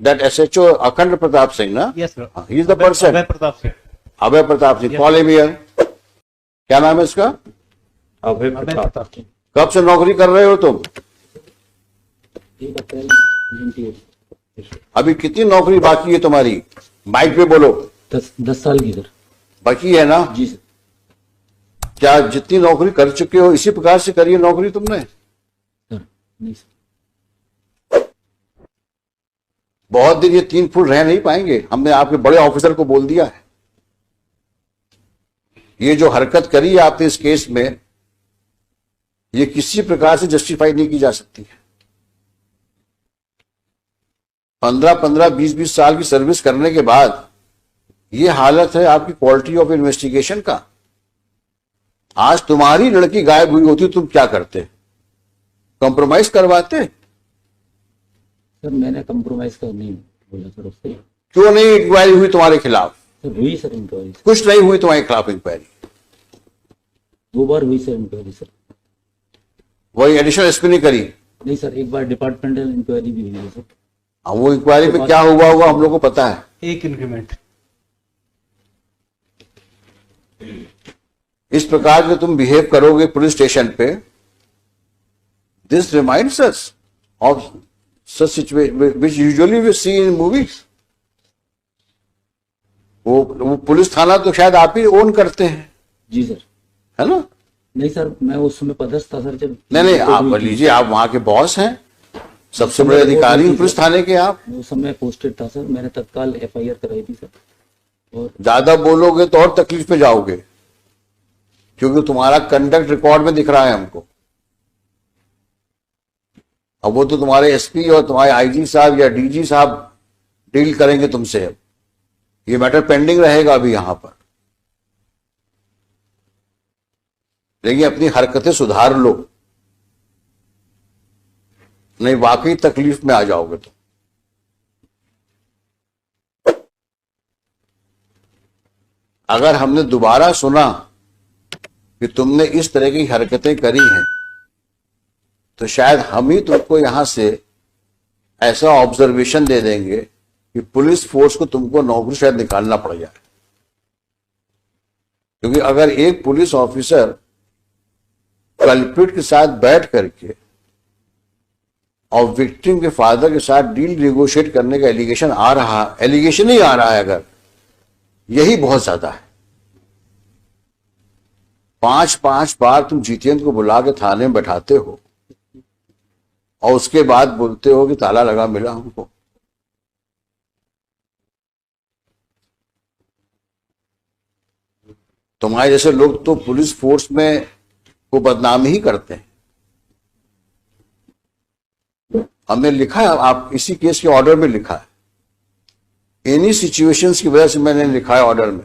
That SHO Akhand Pratap Singh, na? Yes, sir. He is the person. Abhay Pratap Singh. Abhay Pratap Singh, call him here. क्या नाम है इसका? अभय अभय प्रताप। प्रताप सिंह। कब से नौकरी कर रहे हो तुम? 1 अप्रैल 98। अभी कितनी नौकरी बाकी है तुम्हारी? माइक पे बोलो। 10 साल की सर। बाकी है ना? जी सर। क्या जितनी नौकरी कर चुके हो इसी प्रकार से करी है नौकरी तुमने? सर नहीं सर। बहुत दिन ये 3 फुट रह नहीं पाएंगे। हमने आपके बड़े ऑफिसर को बोल दिया है। ये जो हरकत करी है आपने इस केस में, ये किसी प्रकार से जस्टिफाई नहीं की जा सकती है। 15-15, 20-20 साल की सर्विस करने के बाद ये हालत है आपकी क्वालिटी ऑफ इन्वेस्टिगेशन का। आज तुम्हारी लड़की गायब हुई होती तुम क्या करते? कॉम्प्रोमाइज करवाते? सर मैंने कंप्रोमाइज कर नहीं बोला सर उससे। क्यों नहीं इंक्वायरी हुई तुम्हारे खिलाफ? सर हुई सर इंक्वायरी। कुछ नहीं हुई तुम्हारे खिलाफ इंक्वायरी? 2 बार हुई सर इंक्वायरी सर। वही एडिशनल एसपी ने करी? नहीं सर, एक बार डिपार्टमेंटल इंक्वायरी भी हुई है सर। वो इंक्वायरी में क्या हुआ होगा हम लोग को पता है। एक इंक्रीमेंट। इस प्रकार से तुम बिहेव करोगे पुलिस स्टेशन पे, this reminds us of such situation which usually we see in movies. वो पुलिस थाना तो शायद आप ही ओन करते हैं, जी सर। है ना? नहीं सर, मैं उस समय पदस्थ था सर जब। नहीं आप लीजिए, आप वहां के बॉस हैं, सबसे बड़े अधिकारी पुलिस थाने के आप। उस समय पोस्टेड था सर, मैंने तत्काल FIR कराई थी सर। और ज्यादा बोलोगे तो और तकलीफ में जाओगे, क्योंकि तुम्हारा कंडक्ट रिकॉर्ड में दिख रहा है हमको। अब वो तो तुम्हारे एसपी और तुम्हारे IG साहब या DG साहब डील करेंगे तुमसे। अब ये मैटर पेंडिंग रहेगा अभी यहां पर, लेकिन अपनी हरकतें सुधार लो, नहीं वाकई तकलीफ में आ जाओगे तुम। अगर हमने दोबारा सुना कि तुमने इस तरह की हरकतें करी हैं, तो शायद हम ही तुमको यहां से ऐसा ऑब्जर्वेशन दे देंगे कि पुलिस फोर्स को तुमको नौकरी शायद निकालना पड़ जाए। क्योंकि अगर एक पुलिस ऑफिसर कल्प्रिट के साथ बैठ करके और विक्टिम के फादर के साथ डील नेगोशिएट करने का एलिगेशन ही आ रहा है, अगर यही बहुत ज्यादा है। 5-5 बार तुम जीतेंद्र को बुला के थाने में बैठाते हो और उसके बाद बोलते हो कि ताला लगा मिला हमको। तुम्हारे जैसे लोग तो पुलिस फोर्स में को बदनाम ही करते हैं। हमने लिखा है, आप इसी केस के ऑर्डर में लिखा है, एनी सिचुएशंस की वजह से मैंने लिखा है ऑर्डर में,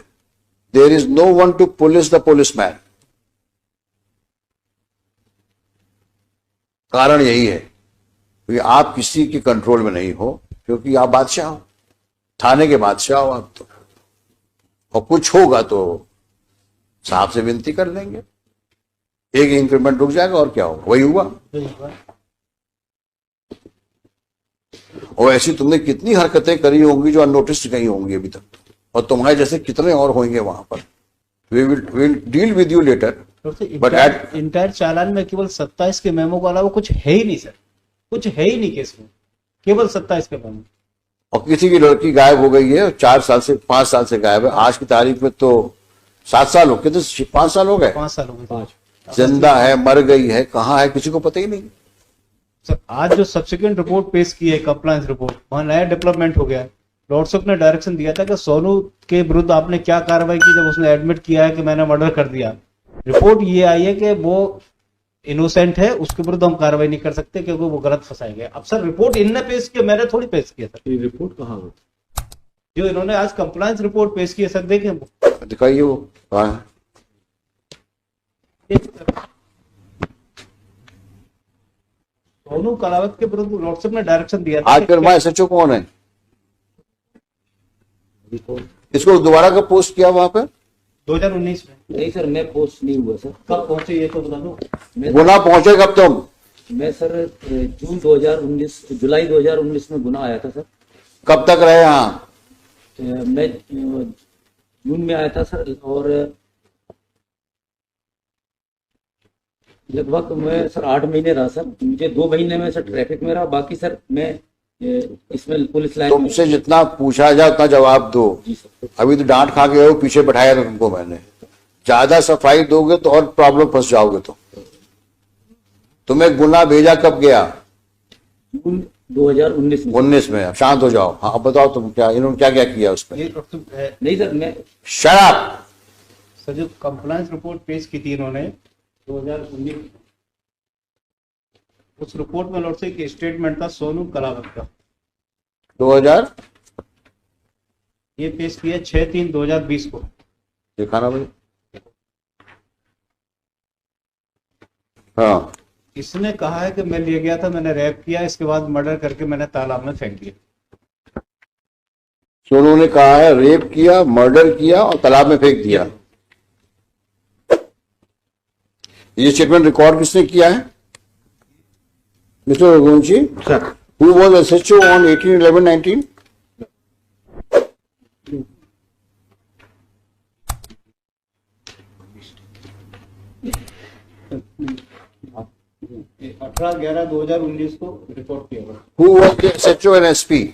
there is no one to police the policeman. कारण यही है कि आप किसी के कंट्रोल में नहीं हो, क्योंकि आप बादशाह हो, थाने के बादशाह हो आप तो। और कुछ होगा तो साहब से विनती कर लेंगे, एक इंक्रीमेंट रुक जाएगा और क्या होगा। वही हुआ। और ऐसी तुमने कितनी हरकतें करी होंगी जो अननोटिस गई होंगी अभी तक, और तुम्हारे जैसे कितने और होंगे वहां पर। We will deal with you later. But at entire चालान में केवल 27 के मेमो के अलावा कुछ है ही नहीं सर, कुछ है ही नहीं केस में, केवल 27 के मेमो। और किसी की लड़की गायब हो गई है, 4 साल से 5 साल से गायब है, आज की तारीख में तो 7 साल हो गए, तो 5 साल हो गए। 5 साल हो गए। 5 जिंदा है, मर गई है, कहाँ है, किसी को पता ही नहीं। सर आज जो सब्सिक्वेंट रिपोर्ट पेश की है, कंप्लायंस रिपोर्ट, वहां नया डेवलपमेंट हो गया है। लॉर्ड साहब ने डायरेक्शन दिया था कि सोनू के विरुद्ध आपने क्या कार्रवाई की जब उसने एडमिट किया है कि मैंने मर्डर कर दिया। रिपोर्ट ये आई है कि वो इनोसेंट है, उसके विरुद्ध हम कार्रवाई नहीं कर सकते क्योंकि वो गलत फंसाए गए। अब सर रिपोर्ट इनने पेश किया, मैंने थोड़ी पेश किया सर। ये रिपोर्ट कहाँ हो? जो इन्होंने आज कंप्लायंस रिपोर्ट पेश की है सर, देखें दिखाइए वो कहाँ है। सोनू कलावत के विरुद्ध लॉर्ड साहब ने डायरेक्शन दिया था। आज फिर मैं SHO कौन है? इसको दोबारा कब पोस्ट किया वहां पे? 2019 में। नहीं सर, मैं पोस्ट नहीं हुआ सर। कब पहुंचे ये तो बता दो। गुना पहुंचे कब तुम? मैं सर जुलाई 2019 में गुना आया था सर। कब तक रहे यहाँ? मैं जून में आया था सर, और लगभग मैं सर 8 महीने रहा सर। मुझे 2 महीने में सर ट्रैफिक में रहा, बाकी सर मैं इसमें पुलिस लाइन में। तुमसे जितना पूछा जाए उतना जवाब दो। जी सर। अभी तो डांट खा के हो, पीछे बैठाया था तुमको मैंने। ज्यादा सफाई दोगे तो और प्रॉब्लम फंस जाओगे। तो तुम्हें गुना भेजा कब गया? जून 2019 में। 19 में। अब शांत हो जाओ। हाँ अब बताओ तुम क्या, इन्होंने क्या क्या किया उस पर? ये डॉक्टर नहीं सर, मैं शराब। सर जो कंप्लायंस रिपोर्ट पेश की थी इन्होंने 2019, उस रिपोर्ट में लॉर्ड से एक स्टेटमेंट था सोनू कलावत का, 2000 ये पेश किया 6/3/2020 को। दिखाना भाई। हाँ, इसने कहा है कि मैं ले गया था, मैंने रैप किया, इसके बाद मर्डर करके मैंने तालाब में फेंक दिया। सोनू ने कहा है रेप किया, मर्डर किया और तालाब में फेंक दिया। ये स्टेटमेंट रिकॉर्ड किसने किया है? Mister Raghuvanshi sir. Who was SHO on 18/11/19? ये 18/11/2019 को रिपोर्ट किया हुआ। Who was the SHO and SP?